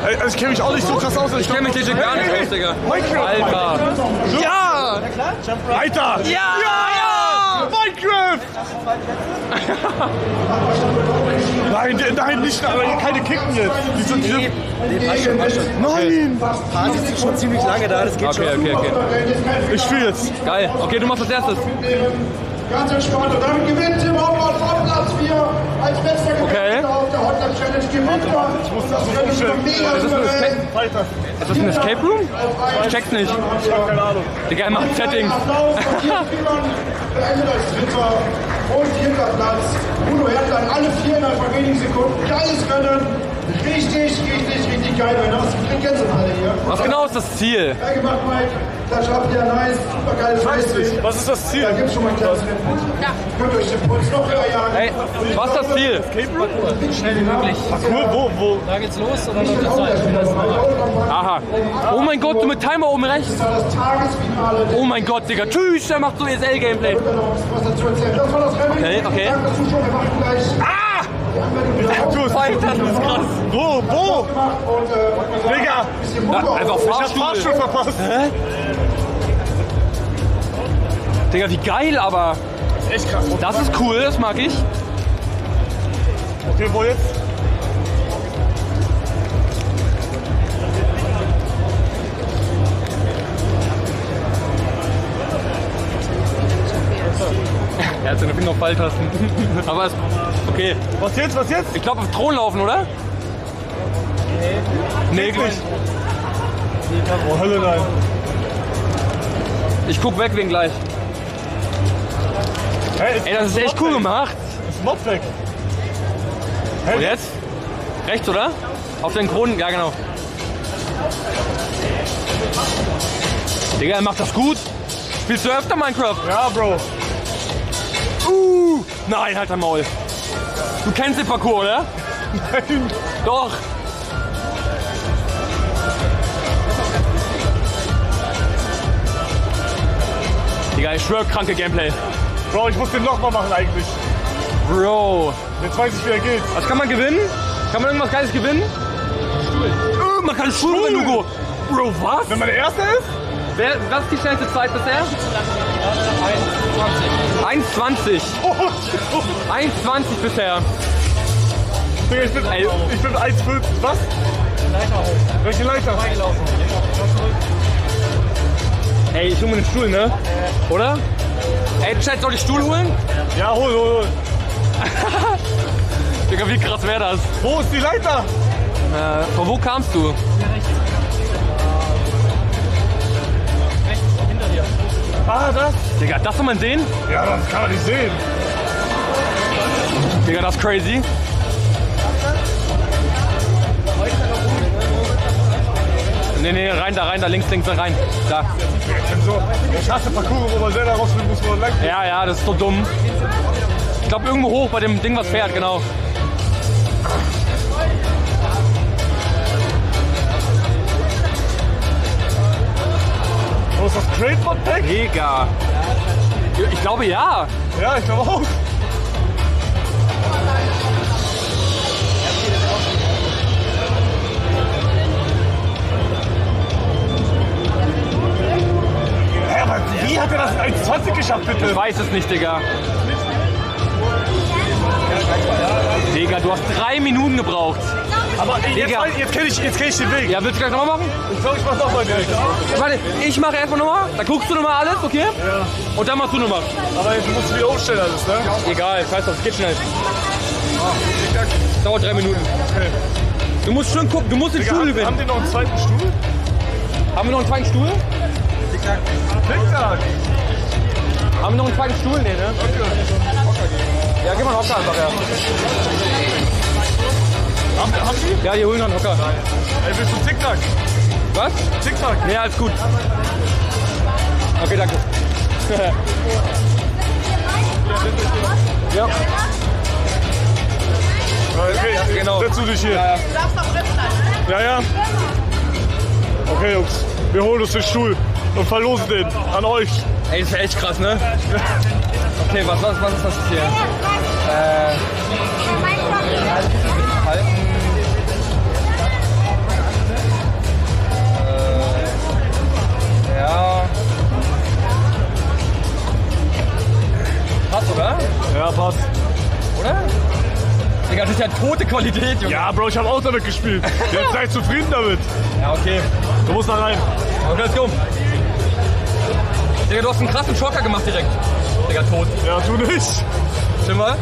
Also ich kenne mich auch nicht so krass aus. Ich kenne mich legit gar nicht aus, Digga. Minecraft. Alter. Ja! Alter! Ja! Minecraft! Nein, nicht, aber keine Kicken jetzt. Die sind hier. Nee, passt schon. Nein! Party ist schon ziemlich lange da, das geht Okay. Ich spiele jetzt. Geil. Okay, du machst als erstes. Ganz entspannt. Und damit gewinnt Tim Hauptmann von Platz 4 als bester Gewinner auf der Hotline Challenge. Gewinnt er. Das Rennen ist mega souverän. Ist das ein Escape Room? Ich check's nicht. Ich hab keine Ahnung. Digga, er macht Settings. Applaus von vielen Spielern. Beendet als Dritter und 4. Platz. Bruno Hertlein, alle 4 innerhalb wenigen Sekunden. Geiles Rennen. Richtig geil. Ich krieg Gänsehalle hier. Was genau ist das Ziel? Geil gemacht, Mike. Das schafft ihr nice. Super geiles Racing. Was ist das Ziel? Da gibt's schon mal ein kleines Rennen. Könnt euch den Puls noch höher jagen. Ey, was ist das Ziel? Schnell wie möglich. Cool, wo? Da geht's los und dann läuft die Zeit. Aha. Oh mein Gott, du mit Timer oben rechts. Das Tagesfinale. Oh mein Gott, Digga. Tschüss, der macht so ESL-Gameplay. Was dazu erzählen. Das war das Rennen. Okay. Danke, Zuschauer. Wir machen gleich. Alter, das ist krass. Wo? Digga! Einfach Ich hab Fahrstuhl verpasst. Hä? Digga, wie geil, aber. Echt krass. Das ist cool, das mag ich. Okay, wo jetzt? Er hat seine Finger auf Pfeiltasten. Aber ist okay. Was jetzt? Ich glaube auf Thron laufen, oder? Nee, Nicht. Oh, Hölle, nein. ich guck weg wegen gleich. Hey, Ey, das ist echt cool gemacht. Ist Mob weg. Hey, Und jetzt? Rechts, oder? Auf den Kronen, ja genau. Digga, er macht das gut. Spielst du öfter Minecraft? Ja, Bro. Nein, halt dein Maul. Du kennst den Parcours, oder? Nein. Doch. Digga, ich schwör, kranke Gameplay. Bro, ich muss den nochmal machen eigentlich. Bro. Jetzt weiß ich, wie er geht. Was kann man gewinnen? Kann man irgendwas Geiles gewinnen? Man kann Stuhl gewinnen, Hugo. Bro, was? Wenn man der Erste ist? Was ist die schnellste Zeit bisher? 1,20. 1,20 bisher. Digga, ich bin 1,5. Was? Leiter hoch. Welche Leiter? Gelaufen. Ey, ich hol mir den Stuhl, ne? Oder? Ey, Chat, soll ich Stuhl holen? Ja, hol. Digga, wie krass wäre das? Wo ist die Leiter? Von wo kamst du? Hinter dir. Ah, das? Digga, das soll man sehen? Ja, das kann man nicht sehen. Digga, das ist crazy. Nee, rein da, links, rein. Da. Ich hasse Parcours, wo man selber rausfinden muss, wo man lang geht. Ja, das ist so dumm. Ich glaube irgendwo hoch bei dem Ding, was fährt, genau. Wo ist das Great Mod Pack? Mega. Ich glaube ja. Ja, ich glaube auch. Hä, aber wie hat er das in 1,20 geschafft, bitte? Ich weiß es nicht, Digga. Digga, du hast 3 Minuten gebraucht. Aber ey, Digga. jetzt kenn ich den Weg. Ja, willst du gleich nochmal machen? Ich glaube, ich mach nochmal direkt. Warte, ich mache erstmal nochmal. Dann guckst du nochmal alles, okay? Ja. Und dann machst du nochmal. Aber jetzt musst du wieder umstellen alles, ne? Egal, scheiß drauf, es geht schnell. Dauert 3 Minuten. Okay. Du musst schon gucken, du musst den Stuhl Haben gewinnen. die noch einen zweiten Stuhl? Haben wir noch einen zweiten Stuhl? TikTok. Haben wir noch einen zweiten Stuhl? Nee, ne? Ja, gib mal einen Hocker einfach, ja. Haben die? Ja, die holen noch einen Hocker. Ey, willst du TikTok? Was? TikTok. Nee, alles gut. Okay, danke. Ja, Okay, genau. setzt du dich hier. Ja. Ja. Okay, Jungs. Wir holen uns den Stuhl und verlosen den an euch. Ey, das ist ja echt krass, ne? Okay, was ist das hier? Halten. tote Qualität, Junge. Ja, Bro, ich habe auch damit gespielt. Jetzt seid zufrieden damit. Ja, okay. Du musst da rein. Okay, let's go. Digga, du hast einen krassen Schocker gemacht direkt. Digga, tot. Ja, du nicht. Stimmt mal?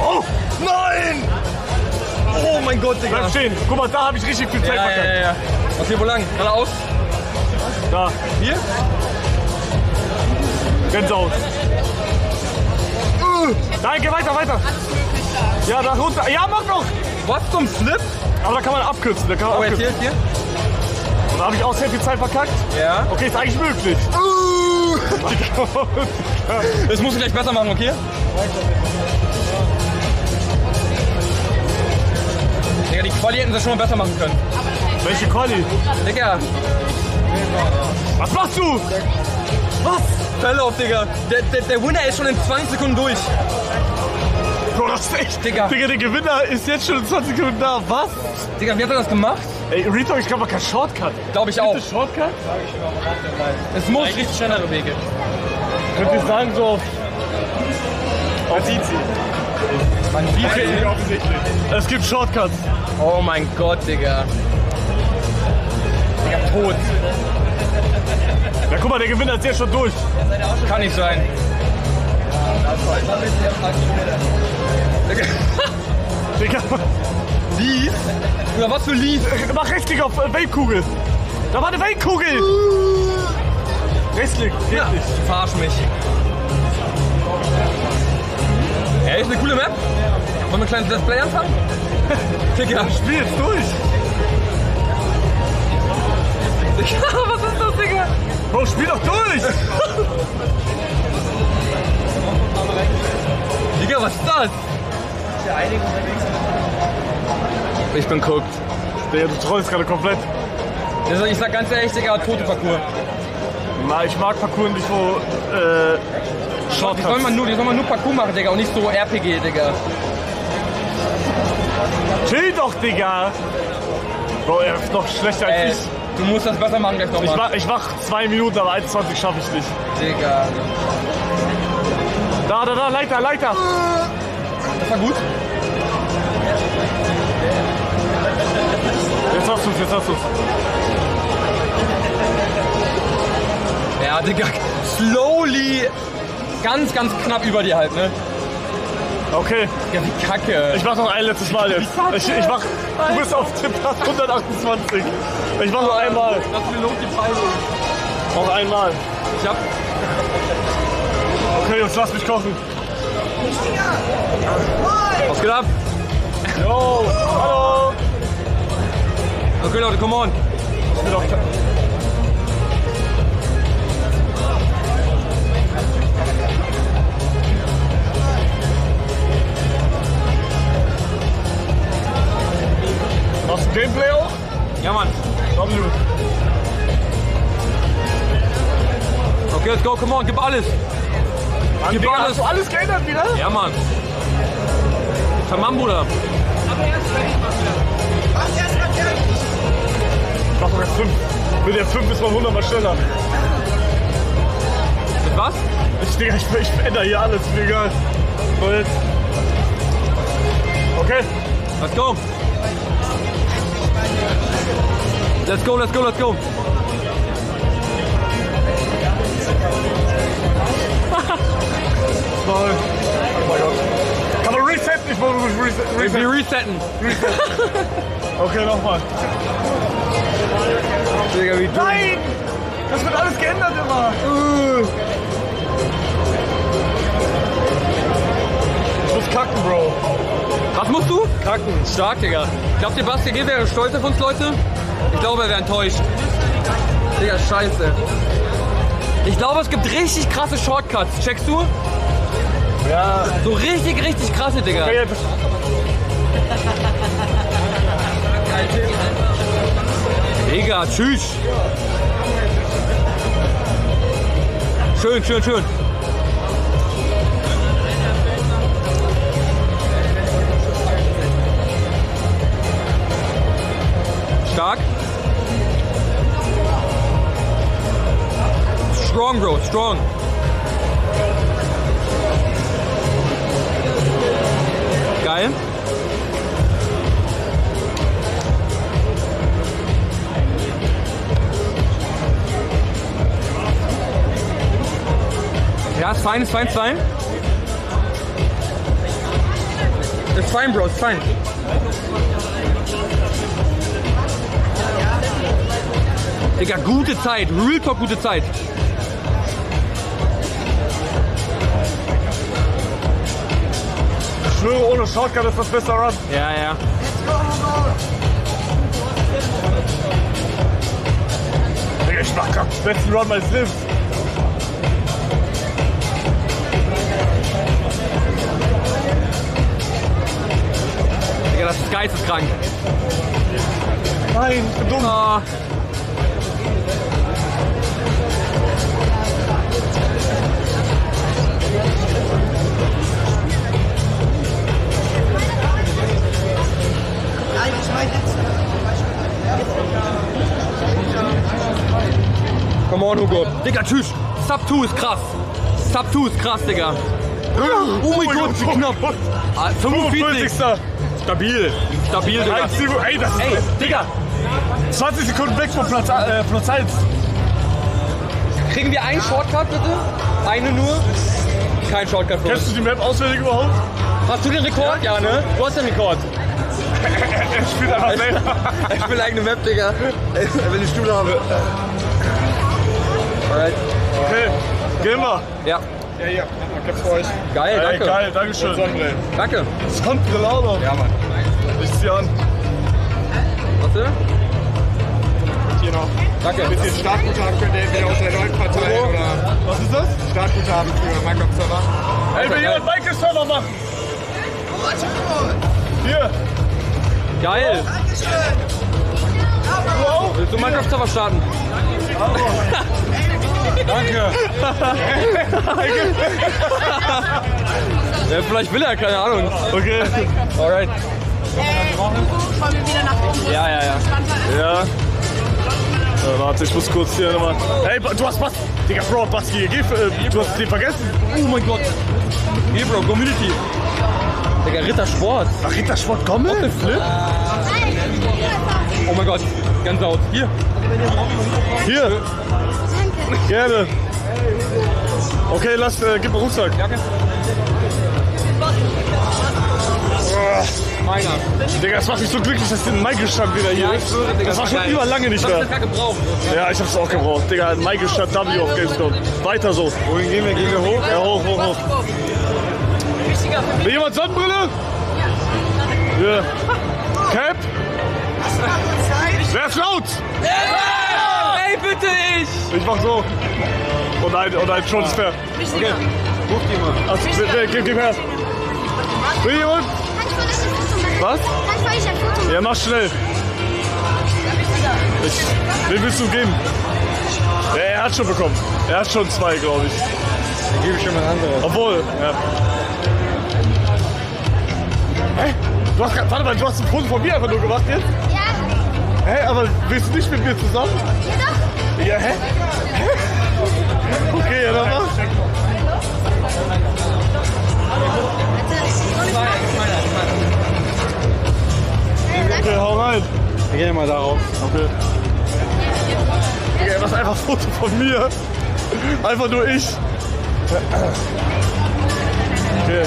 Oh, nein! Oh mein Gott, Digga. Bleib stehen. Guck mal, da habe ich richtig viel Zeit verkackt. Ja. Okay, wo lang? Geradeaus? Da, Hier? Gänsehaut. Nein, geh weiter. Ja, da runter. Ja, mach noch. Was zum Slip? Aber da kann man abkürzen. Da kann man Oh, jetzt abkürzen. hier? Da habe ich auch sehr viel Zeit verkackt. Ja. Okay, ist eigentlich möglich. Das musst du gleich besser machen, okay? Digga, die Quali hätten sie schon mal besser machen können. Welche Quali? Digga, Was machst du? was? Verlauf, Digga. Der Winner ist schon in 20 Sekunden durch. Bro, das ist echt. Digga. Digga, der Gewinner ist jetzt schon in 20 Sekunden da. Was? Digga, wie hat er das gemacht? Ey, Reto, ich glaube, man kann Shortcut. Glaube ich auch. Bitte Shortcut? Es muss Eigentlich schnellere Wege. Könnt ihr sagen, so auf Easy. Man sieht Okay, offensichtlich. Es gibt Shortcuts. Oh mein Gott, Digga. Digga, tot. Ja, guck mal, der Gewinner ist jetzt schon durch. Kann nicht sein. Digga. Digga, Lies? Oder was für Lies? mach Rechtsklick auf Weltkugel. Da war eine Weltkugel. Rechtsklick, geht nicht. Verarsch mich. Ey, ist eine coole Map. Wollen wir ein kleines Let's Play anfangen? Digga. Spiel jetzt durch. Digga, was ist das, Digga? Bro, spiel doch durch. Digga, was ist das? Ich bin guckt. Digga, du trollst gerade komplett. Also ich sag ganz ehrlich, Digga, tote Parcours. Na, ich mag Parcours nicht, wo Die soll Shortcuts. man nur Parcours machen, Digga, und nicht so RPG, Digga. Chill doch, Digga. Bro, er ist noch schlechter als Ey, ich. du musst das besser machen gleich nochmal. Ich mach 2 Minuten, aber 1,20 schaffe ich nicht. Digga. Da, Leiter. Das war gut. Jetzt hast du's. Ja, Digga, slowly, ganz knapp über dir halt, ne? Okay, Ja, wie kacke. ich mach noch ein letztes Mal jetzt. Ich mach, du bist auf Tipp 128. Ich mach noch einmal. Lass mir los die Pfeile. Noch einmal. Ich hab... Okay, Jungs, lass mich kochen. Was geht ab? Yo, hallo. Okay, Leute, come on. Ich bin doch... Machst du Gameplay auch? Ja, Mann. W. Okay, let's go, come on, gib alles. Mann, Gib Digga, alles. hast du alles geändert wieder? Ja, Mann. Tamam, Bruder. Ich mach doch jetzt 5. Mit der 5 ist man 100 Mal schneller. Mit was? Digga, ich ändere hier alles, ist mir egal. So jetzt. Okay. Let's go. Let's go, let's go, let's go. Toll. Oh mein Gott. Kann man resetten? Ich wollte Wir resetten. resetten. Okay, nochmal. Digga, wie dumm. Nein! Das wird alles geändert immer. Ich muss kacken, Bro. Was musst du? Kacken. Stark, Digga. Glaubt ihr, Basti G wäre stolz auf uns, Leute? Ich glaube, er wäre enttäuscht. Digga, scheiße. Ich glaube, es gibt richtig krasse Shortcuts. Checkst du? Ja. So richtig krasse, Digga. Okay, jetzt. Digga, tschüss. Schön. Stark. Strong, Bro, strong. Geil. Ja, ist fein, ist fein, ist fein. Ist fein, Bro, ist fein. Digga, gute Zeit. Real Talk, gute Zeit. Ich schwöre, ohne Shotgun ist das besser Run. Ja, ja. Digga, ich mach grad den besten Run meines Lebens. Digga, das ist geisteskrank. Nein, ich bin dumm. Oh. Come on, Hugo. Digga, tschüss. Sub 2 ist krass. Sub 2 ist krass, Digga. Oh mein Gott, wie knapp. 45. Stabil. Stabil, Digga. Ey, das ist Ey, Digga. 20 Sekunden weg von Platz 1. Kriegen wir einen Shortcut, bitte? Eine nur? Kein Shortcut für uns. Kennst du die Map auswendig überhaupt? Hast du den Rekord? Ja, ne? Du hast den Rekord. Er spielt einfach selber. Ich will eigene Map, Digga. Er will die Stuhle haben. Alright. Okay, gehen wir. Ja. Ja, hier. Danke für euch. Geil, Ey, danke. geil, danke schön. Danke. Sonnenbrille auch noch. Ja, Mann. Ich zieh an. Warte. Hier noch. Danke. Ein bisschen Startguthaben für den, der aus der Leuten verteilt oder Was ist das? Startguthaben für Minecraft Server. Ey, will jemand Minecraft-Server machen? Hier. Geil. Wow. Willst du Minecraft-Server starten? Danke. Ja, vielleicht will er, keine Ahnung. Okay. Alright. Wollen wir wieder nach oben? Ja, ja, ja. Ja. Warte, ich muss kurz hier nochmal. Ey, du hast was. Digga, Bro, Baski, du hast den vergessen. Oh mein Gott. Hier, Bro, Community. Digga, Rittersport. Ach, Rittersport, komm mit. Flip. Oh mein Gott. Gänsehaut. Hier. Hier. Gerne. Okay, gib mir Rucksack. Jacke. Meiner. Digga, das macht mich so glücklich, dass der Michael-Stand wieder hier Ja, ich ist. schwöre, Digga, Das war schon geil. über lange nicht Ich hab mehr. das gar gebraucht. Ja, ich hab's auch gebraucht. Digga, Michael-Stand W auf Gamescom. Weiter so. Wohin gehen wir? Gehen wir hoch? Ja, hoch, hoch, hoch. Will jemand Sonnenbrille? Ja. Cap? Wer ist laut? Ey, bitte ich! Ich mach so. Oh nein, schon ist fair. Okay. Ruf die mal. Also, gib her. Will jemand? Was? Kannst du euch ein Foto Ja, mach schnell. Wen willst du geben? Ja, er hat schon bekommen. Er hat schon 2, glaube ich. Dann gebe ich schon mal andere. Obwohl, ja. Hä? Warte mal, du hast ein Foto von mir einfach nur gemacht jetzt? Ja, Hä, aber willst du nicht mit mir zusammen? ja doch. Ja, hä? Okay, ja, dann mach. Okay, hau rein. Wir gehen mal darauf. Okay. Okay, das ist einfach ein Foto von mir. Einfach nur ich. Okay.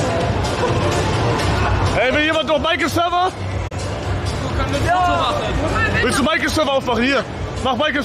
Hey, will jemand noch Michael-Server? Du kannst ein Foto machen. Willst du Michael-Server aufmachen? Hier. Mach Michael-Server.